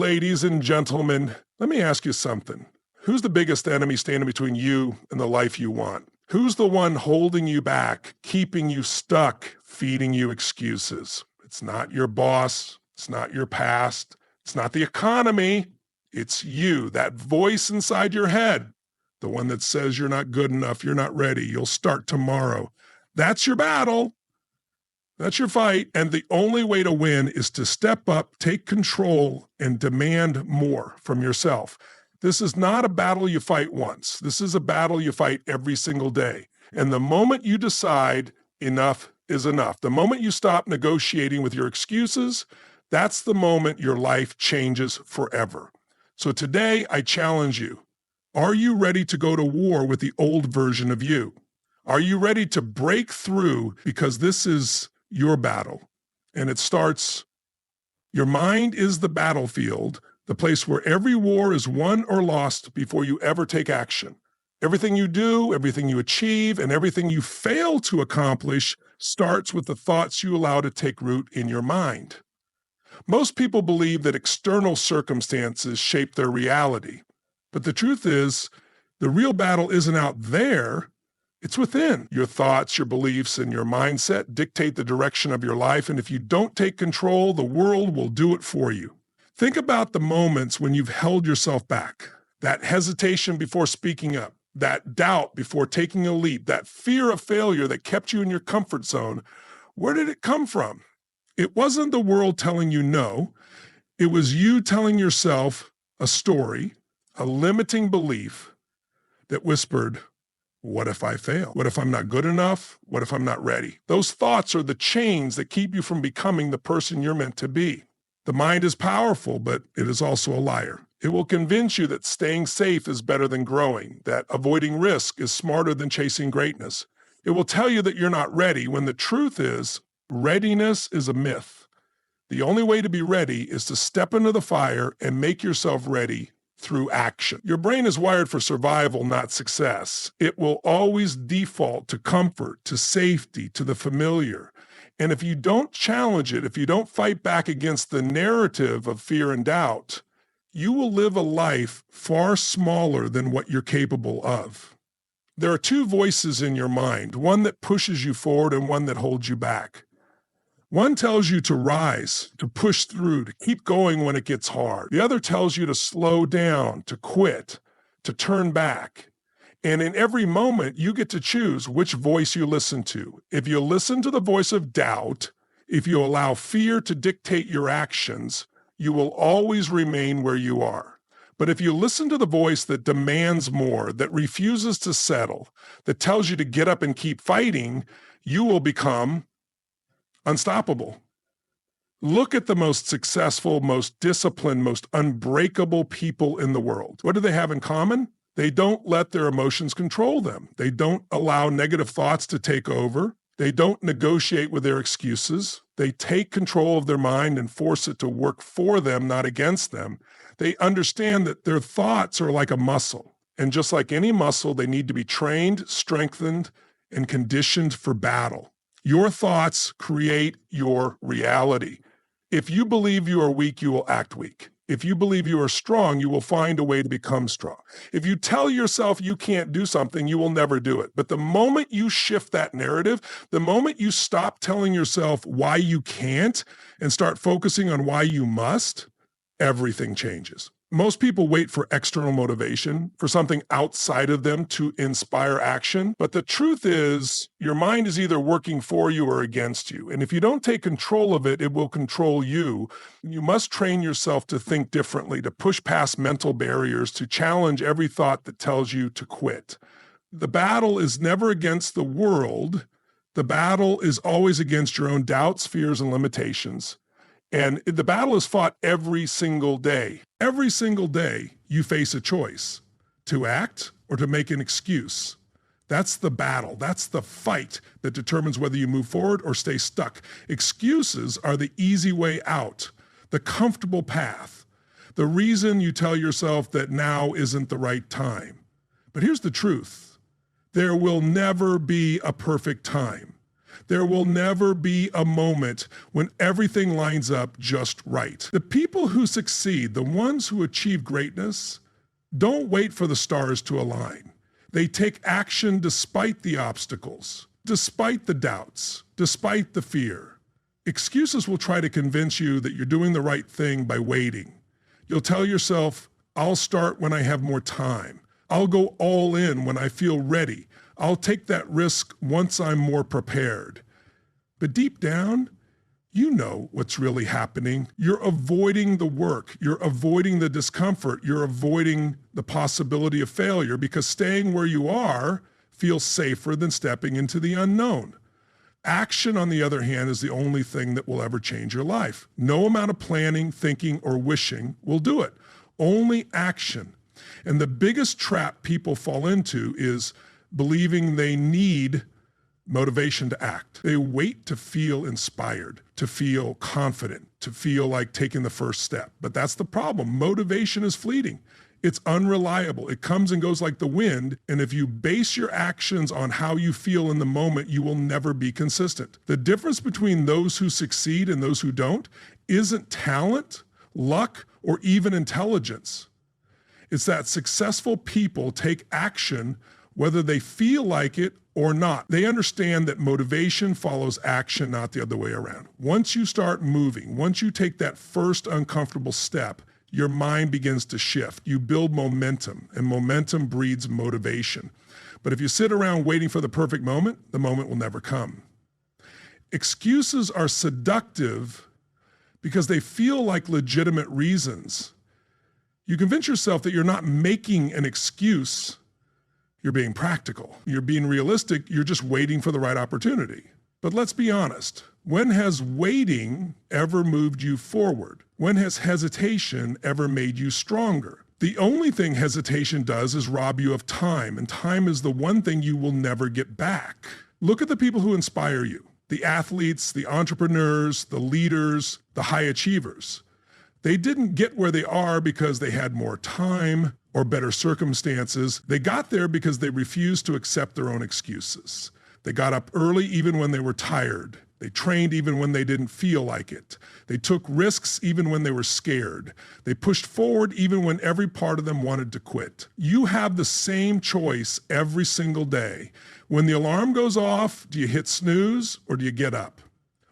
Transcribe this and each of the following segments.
Ladies and gentlemen, let me ask you something. Who's the biggest enemy standing between you and the life you want? Who's the one holding you back, keeping you stuck, feeding you excuses? It's not your boss. It's not your past. It's not the economy. It's you, that voice inside your head, the one that says you're not good enough, you're not ready, you'll start tomorrow. That's your battle. That's your fight. And the only way to win is to step up, take control, and demand more from yourself. This is not a battle you fight once. This is a battle you fight every single day. And the moment you decide enough is enough, the moment you stop negotiating with your excuses, that's the moment your life changes forever. So today, I challenge you. Are you ready to go to war with the old version of you? Are you ready to break through? Because this is your battle. And it starts, your mind is the battlefield, the place where every war is won or lost before you ever take action. Everything you do, everything you achieve, and everything you fail to accomplish starts with the thoughts you allow to take root in your mind. Most people believe that external circumstances shape their reality. But the truth is, the real battle isn't out there, it's within. Your thoughts, your beliefs, and your mindset dictate the direction of your life, and if you don't take control, the world will do it for you. Think about the moments when you've held yourself back, that hesitation before speaking up, that doubt before taking a leap, that fear of failure that kept you in your comfort zone. Where did it come from? It wasn't the world telling you no. It was you telling yourself a story, a limiting belief that whispered, what if I fail? What if I'm not good enough? What if I'm not ready? Those thoughts are the chains that keep you from becoming the person you're meant to be. The mind is powerful, but it is also a liar. It will convince you that staying safe is better than growing, that avoiding risk is smarter than chasing greatness. It will tell you that you're not ready, when the truth is, readiness is a myth. The only way to be ready is to step into the fire and make yourself ready through action. Your brain is wired for survival, not success. It will always default to comfort, to safety, to the familiar. And if you don't challenge it, if you don't fight back against the narrative of fear and doubt, you will live a life far smaller than what you're capable of. There are two voices in your mind, one that pushes you forward and one that holds you back. One tells you to rise, to push through, to keep going when it gets hard. The other tells you to slow down, to quit, to turn back. And in every moment, you get to choose which voice you listen to. If you listen to the voice of doubt, if you allow fear to dictate your actions, you will always remain where you are. But if you listen to the voice that demands more, that refuses to settle, that tells you to get up and keep fighting, you will become unstoppable. Look at the most successful, most disciplined, most unbreakable people in the world. What do they have in common? They don't let their emotions control them. They don't allow negative thoughts to take over. They don't negotiate with their excuses. They take control of their mind and force it to work for them, not against them. They understand that their thoughts are like a muscle. And just like any muscle, they need to be trained, strengthened, and conditioned for battle. Your thoughts create your reality. If you believe you are weak, you will act weak. If you believe you are strong, you will find a way to become strong. If you tell yourself you can't do something, you will never do it. But the moment you shift that narrative, the moment you stop telling yourself why you can't and start focusing on why you must, everything changes. Most people wait for external motivation, for something outside of them to inspire action. But the truth is, your mind is either working for you or against you. And if you don't take control of it, it will control you. You must train yourself to think differently, to push past mental barriers, to challenge every thought that tells you to quit. The battle is never against the world. The battle is always against your own doubts, fears, and limitations. And the battle is fought every single day. Every single day, you face a choice, to act or to make an excuse. That's the battle. That's the fight that determines whether you move forward or stay stuck. Excuses are the easy way out, the comfortable path, the reason you tell yourself that now isn't the right time. But here's the truth. There will never be a perfect time. There will never be a moment when everything lines up just right. The people who succeed, the ones who achieve greatness, don't wait for the stars to align. They take action despite the obstacles, despite the doubts, despite the fear. Excuses will try to convince you that you're doing the right thing by waiting. You'll tell yourself, I'll start when I have more time. I'll go all in when I feel ready. I'll take that risk once I'm more prepared. But deep down, you know what's really happening. You're avoiding the work. You're avoiding the discomfort. You're avoiding the possibility of failure because staying where you are feels safer than stepping into the unknown. Action, on the other hand, is the only thing that will ever change your life. No amount of planning, thinking, or wishing will do it. Only action. And the biggest trap people fall into is believing they need motivation to act. They wait to feel inspired, to feel confident, to feel like taking the first step. But that's the problem. Motivation is fleeting. It's unreliable. It comes and goes like the wind. And if you base your actions on how you feel in the moment, you will never be consistent. The difference between those who succeed and those who don't isn't talent, luck, or even intelligence. It's that successful people take action whether they feel like it or not. They understand that motivation follows action, not the other way around. Once you start moving, once you take that first uncomfortable step, your mind begins to shift. You build momentum, and momentum breeds motivation. But if you sit around waiting for the perfect moment, the moment will never come. Excuses are seductive because they feel like legitimate reasons. You convince yourself that you're not making an excuse. You're being practical. You're being realistic. You're just waiting for the right opportunity. But let's be honest. When has waiting ever moved you forward? When has hesitation ever made you stronger? The only thing hesitation does is rob you of time, and time is the one thing you will never get back. Look at the people who inspire you. The athletes, the entrepreneurs, the leaders, the high achievers. They didn't get where they are because they had more time or better circumstances. They got there because they refused to accept their own excuses. They got up early even when they were tired. They trained even when they didn't feel like it. They took risks even when they were scared. They pushed forward even when every part of them wanted to quit. You have the same choice every single day. When the alarm goes off, do you hit snooze or do you get up?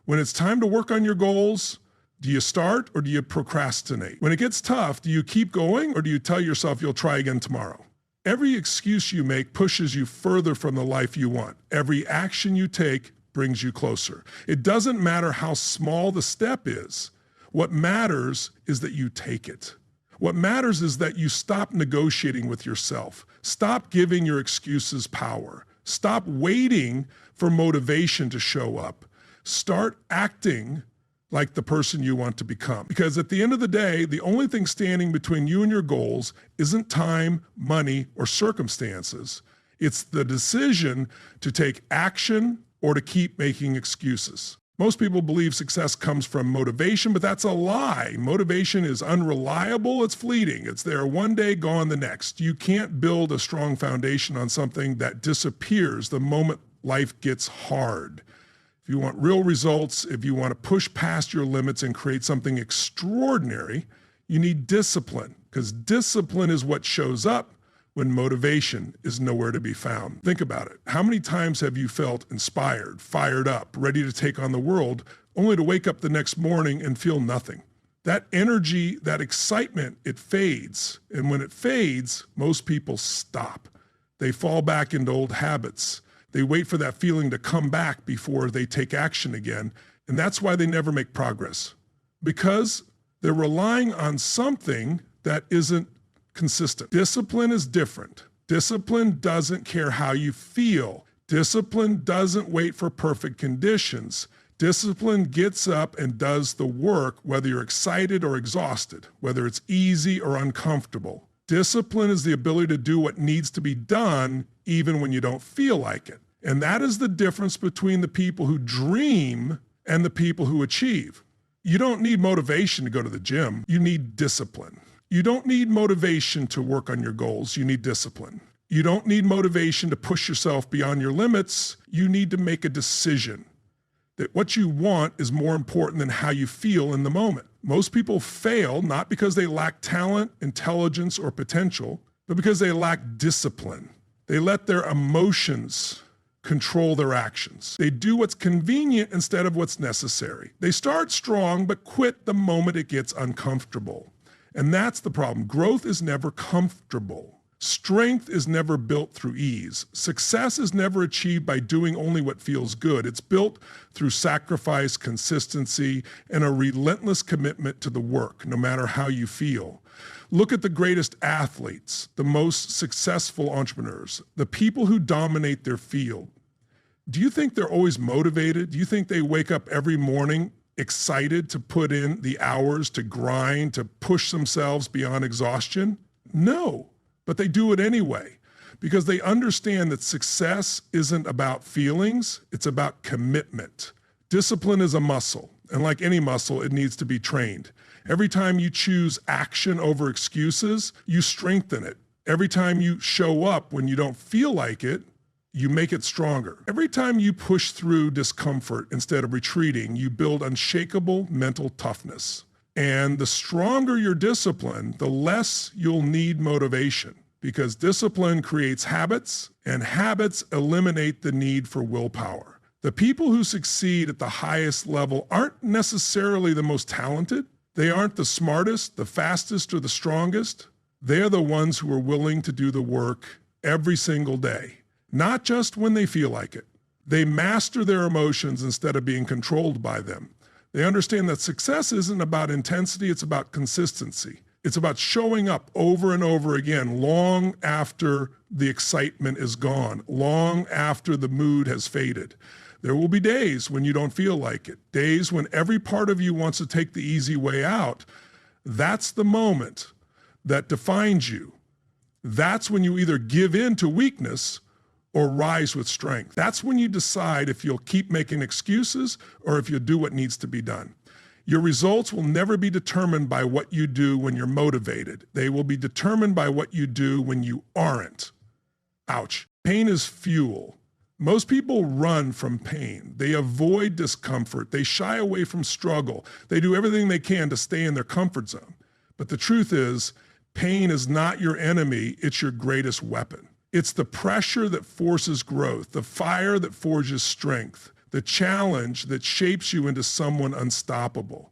When it's time to work on your goals, do you start or do you procrastinate? When it gets tough, do you keep going or do you tell yourself you'll try again tomorrow? Every excuse you make pushes you further from the life you want. Every action you take brings you closer. It doesn't matter how small the step is. What matters is that you take it. What matters is that you stop negotiating with yourself. Stop giving your excuses power. Stop waiting for motivation to show up. Start acting like the person you want to become. Because at the end of the day, the only thing standing between you and your goals isn't time, money, or circumstances. It's the decision to take action or to keep making excuses. Most people believe success comes from motivation, but that's a lie. Motivation is unreliable, it's fleeting. It's there one day, gone the next. You can't build a strong foundation on something that disappears the moment life gets hard. If you want real results, if you want to push past your limits and create something extraordinary, you need discipline, because discipline is what shows up when motivation is nowhere to be found. Think about it. How many times have you felt inspired, fired up, ready to take on the world, only to wake up the next morning and feel nothing? That energy, that excitement, it fades. And when it fades, most people stop. They fall back into old habits. They wait for that feeling to come back before they take action again. And that's why they never make progress. Because they're relying on something that isn't consistent. Discipline is different. Discipline doesn't care how you feel. Discipline doesn't wait for perfect conditions. Discipline gets up and does the work, whether you're excited or exhausted, whether it's easy or uncomfortable. Discipline is the ability to do what needs to be done even when you don't feel like it. And that is the difference between the people who dream and the people who achieve. You don't need motivation to go to the gym. You need discipline. You don't need motivation to work on your goals. You need discipline. You don't need motivation to push yourself beyond your limits. You need to make a decision. that what you want is more important than how you feel in the moment. Most people fail not because they lack talent, intelligence, or potential, but because they lack discipline. They let their emotions control their actions. They do what's convenient instead of what's necessary. They start strong, but quit the moment it gets uncomfortable. And that's the problem. Growth is never comfortable. Strength is never built through ease. Success is never achieved by doing only what feels good. It's built through sacrifice, consistency, and a relentless commitment to the work, no matter how you feel. Look at the greatest athletes, the most successful entrepreneurs, the people who dominate their field. Do you think they're always motivated? Do you think they wake up every morning excited to put in the hours, to grind, to push themselves beyond exhaustion? No. But they do it anyway because they understand that success isn't about feelings, it's about commitment. Discipline is a muscle, and like any muscle, it needs to be trained. Every time you choose action over excuses, you strengthen it. Every time you show up when you don't feel like it, you make it stronger. Every time you push through discomfort instead of retreating, you build unshakable mental toughness. And the stronger your discipline, the less you'll need motivation, because discipline creates habits, and habits eliminate the need for willpower. The people who succeed at the highest level aren't necessarily the most talented. They aren't the smartest, the fastest, or the strongest. They're the ones who are willing to do the work every single day, not just when they feel like it. They master their emotions instead of being controlled by them. They understand that success isn't about intensity, it's about consistency. It's about showing up over and over again, long after the excitement is gone, long after the mood has faded. There will be days when you don't feel like it, days when every part of you wants to take the easy way out. That's the moment that defines you. That's when you either give in to weakness or rise with strength. That's when you decide if you'll keep making excuses or if you'll do what needs to be done. Your results will never be determined by what you do when you're motivated. They will be determined by what you do when you aren't. Ouch. Pain is fuel. Most people run from pain. They avoid discomfort. They shy away from struggle. They do everything they can to stay in their comfort zone. But the truth is, pain is not your enemy, it's your greatest weapon. It's the pressure that forces growth, the fire that forges strength, the challenge that shapes you into someone unstoppable.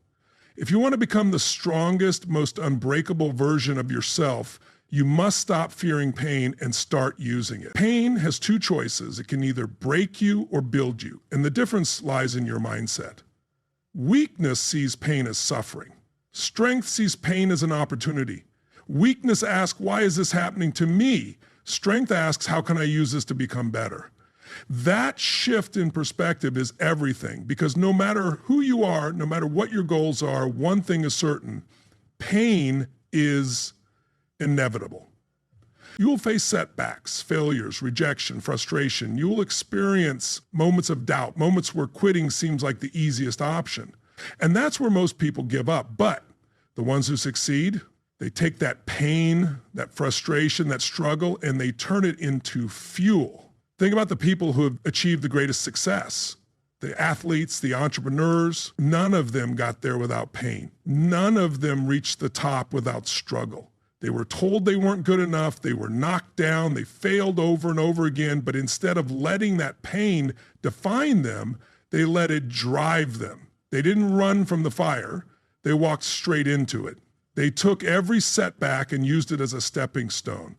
If you want to become the strongest, most unbreakable version of yourself, you must stop fearing pain and start using it. Pain has two choices. It can either break you or build you, and the difference lies in your mindset. Weakness sees pain as suffering. Strength sees pain as an opportunity. Weakness asks, why is this happening to me? Strength asks, how can I use this to become better? That shift in perspective is everything, because no matter who you are, no matter what your goals are, one thing is certain: pain is inevitable. You will face setbacks, failures, rejection, frustration. You will experience moments of doubt, moments where quitting seems like the easiest option. And that's where most people give up. But the ones who succeed, they take that pain, that frustration, that struggle, and they turn it into fuel. Think about the people who have achieved the greatest success. The athletes, the entrepreneurs, none of them got there without pain. None of them reached the top without struggle. They were told they weren't good enough, they were knocked down, they failed over and over again, but instead of letting that pain define them, they let it drive them. They didn't run from the fire, they walked straight into it. They took every setback and used it as a stepping stone.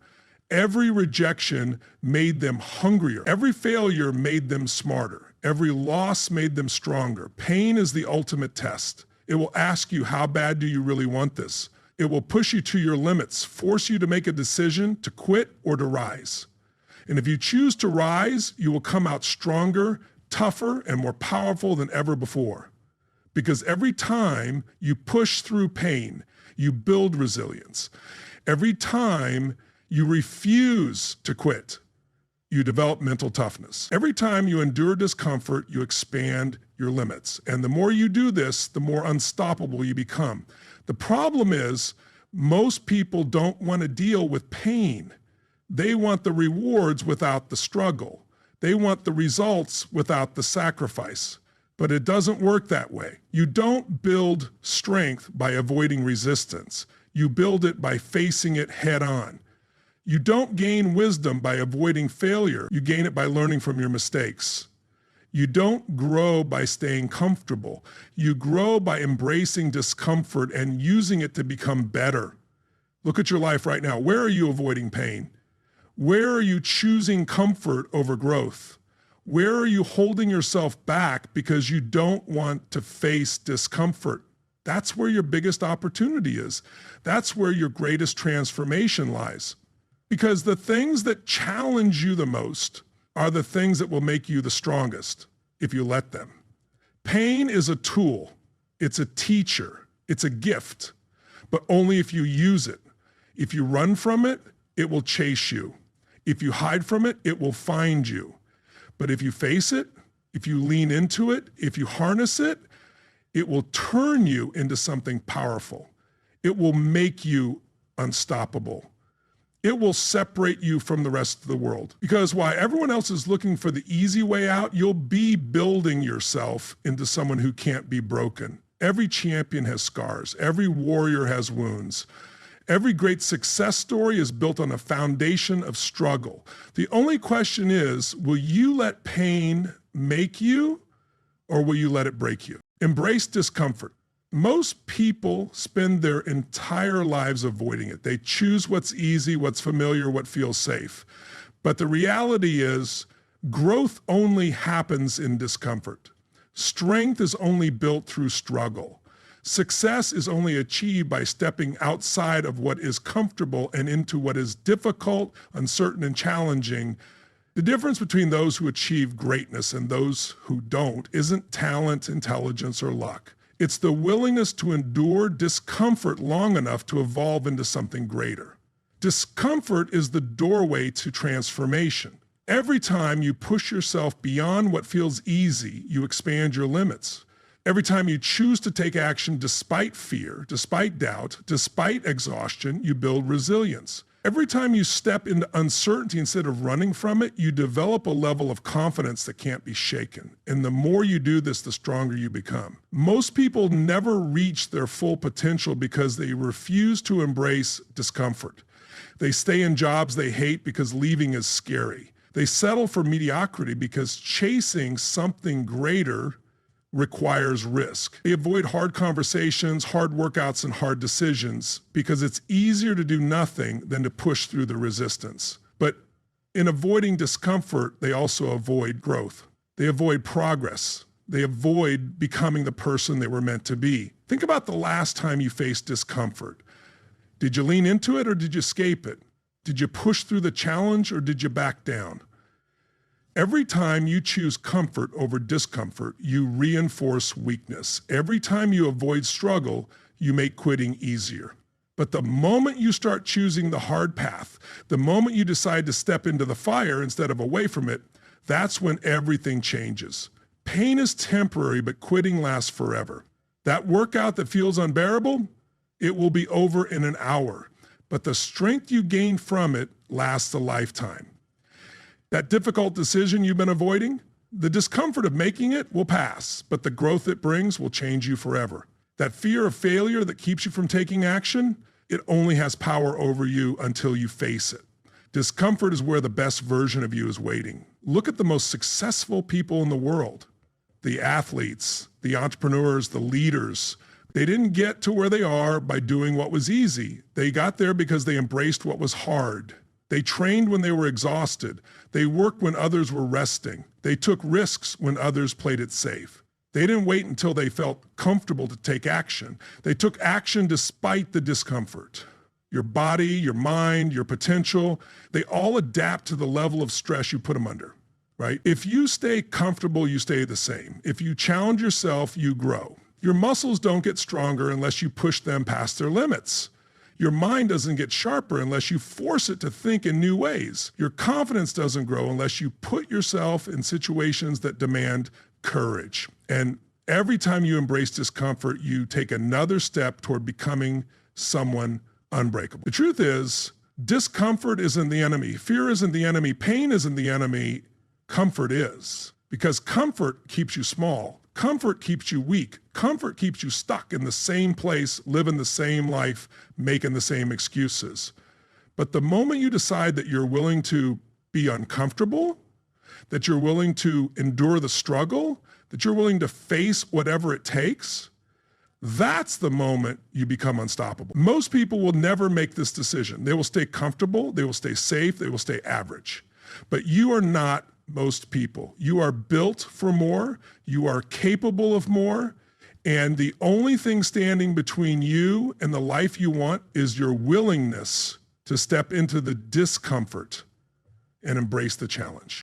Every rejection made them hungrier. Every failure made them smarter. Every loss made them stronger. Pain is the ultimate test. It will ask you, how bad do you really want this? It will push you to your limits, force you to make a decision to quit or to rise. And if you choose to rise, you will come out stronger, tougher, and more powerful than ever before. Because every time you push through pain, you build resilience. Every time you refuse to quit, you develop mental toughness. Every time you endure discomfort, you expand your limits. And the more you do this, the more unstoppable you become. The problem is, most people don't want to deal with pain. They want the rewards without the struggle. They want the results without the sacrifice. But it doesn't work that way. You don't build strength by avoiding resistance. You build it by facing it head on. You don't gain wisdom by avoiding failure. You gain it by learning from your mistakes. You don't grow by staying comfortable. You grow by embracing discomfort and using it to become better. Look at your life right now. Where are you avoiding pain? Where are you choosing comfort over growth? Where are you holding yourself back because you don't want to face discomfort? That's where your biggest opportunity is. That's where your greatest transformation lies. Because the things that challenge you the most are the things that will make you the strongest if you let them. Pain is a tool. It's a teacher. It's a gift, but only if you use it. If you run from it, it will chase you. If you hide from it, it will find you. But if you face it, if you lean into it, if you harness it, it will turn you into something powerful. It will make you unstoppable. It will separate you from the rest of the world. Because while everyone else is looking for the easy way out, you'll be building yourself into someone who can't be broken. Every champion has scars. Every warrior has wounds. Every great success story is built on a foundation of struggle. The only question is, will you let pain make you, or will you let it break you? Embrace discomfort. Most people spend their entire lives avoiding it. They choose what's easy, what's familiar, what feels safe. But the reality is, growth only happens in discomfort. Strength is only built through struggle. Success is only achieved by stepping outside of what is comfortable and into what is difficult, uncertain, and challenging. The difference between those who achieve greatness and those who don't isn't talent, intelligence, or luck. It's the willingness to endure discomfort long enough to evolve into something greater. Discomfort is the doorway to transformation. Every time you push yourself beyond what feels easy, you expand your limits. Every time you choose to take action despite fear, despite doubt, despite exhaustion, you build resilience. Every time you step into uncertainty instead of running from it, you develop a level of confidence that can't be shaken. And the more you do this, the stronger you become. Most people never reach their full potential because they refuse to embrace discomfort. They stay in jobs they hate because leaving is scary. They settle for mediocrity because chasing something greater requires risk. They avoid hard conversations, hard workouts, and hard decisions because it's easier to do nothing than to push through the resistance. But in avoiding discomfort, they also avoid growth. They avoid progress. They avoid becoming the person they were meant to be. Think about the last time you faced discomfort. Did you lean into it or did you escape it? Did you push through the challenge or did you back down? Every time you choose comfort over discomfort, you reinforce weakness. Every time you avoid struggle, you make quitting easier. But the moment you start choosing the hard path, the moment you decide to step into the fire instead of away from it, that's when everything changes. Pain is temporary, but quitting lasts forever. That workout that feels unbearable, it will be over in an hour. But the strength you gain from it lasts a lifetime. That difficult decision you've been avoiding, the discomfort of making it will pass, but the growth it brings will change you forever. That fear of failure that keeps you from taking action, it only has power over you until you face it. Discomfort is where the best version of you is waiting. Look at the most successful people in the world. The athletes, the entrepreneurs, the leaders. They didn't get to where they are by doing what was easy. They got there because they embraced what was hard. They trained when they were exhausted. They worked when others were resting. They took risks when others played it safe. They didn't wait until they felt comfortable to take action. They took action despite the discomfort. Your body, your mind, your potential, they all adapt to the level of stress you put them under, right? If you stay comfortable, you stay the same. If you challenge yourself, you grow. Your muscles don't get stronger unless you push them past their limits. Your mind doesn't get sharper unless you force it to think in new ways. Your confidence doesn't grow unless you put yourself in situations that demand courage. And every time you embrace discomfort, you take another step toward becoming someone unbreakable. The truth is, discomfort isn't the enemy. Fear isn't the enemy. Pain isn't the enemy. Comfort is. Because comfort keeps you small. Comfort keeps you weak. Comfort keeps you stuck in the same place, living the same life, making the same excuses. But the moment you decide that you're willing to be uncomfortable, that you're willing to endure the struggle, that you're willing to face whatever it takes, that's the moment you become unstoppable. Most people will never make this decision. They will stay comfortable, they will stay safe, they will stay average. But you are not most people. You are built for more, you are capable of more, and the only thing standing between you and the life you want is your willingness to step into the discomfort and embrace the challenge.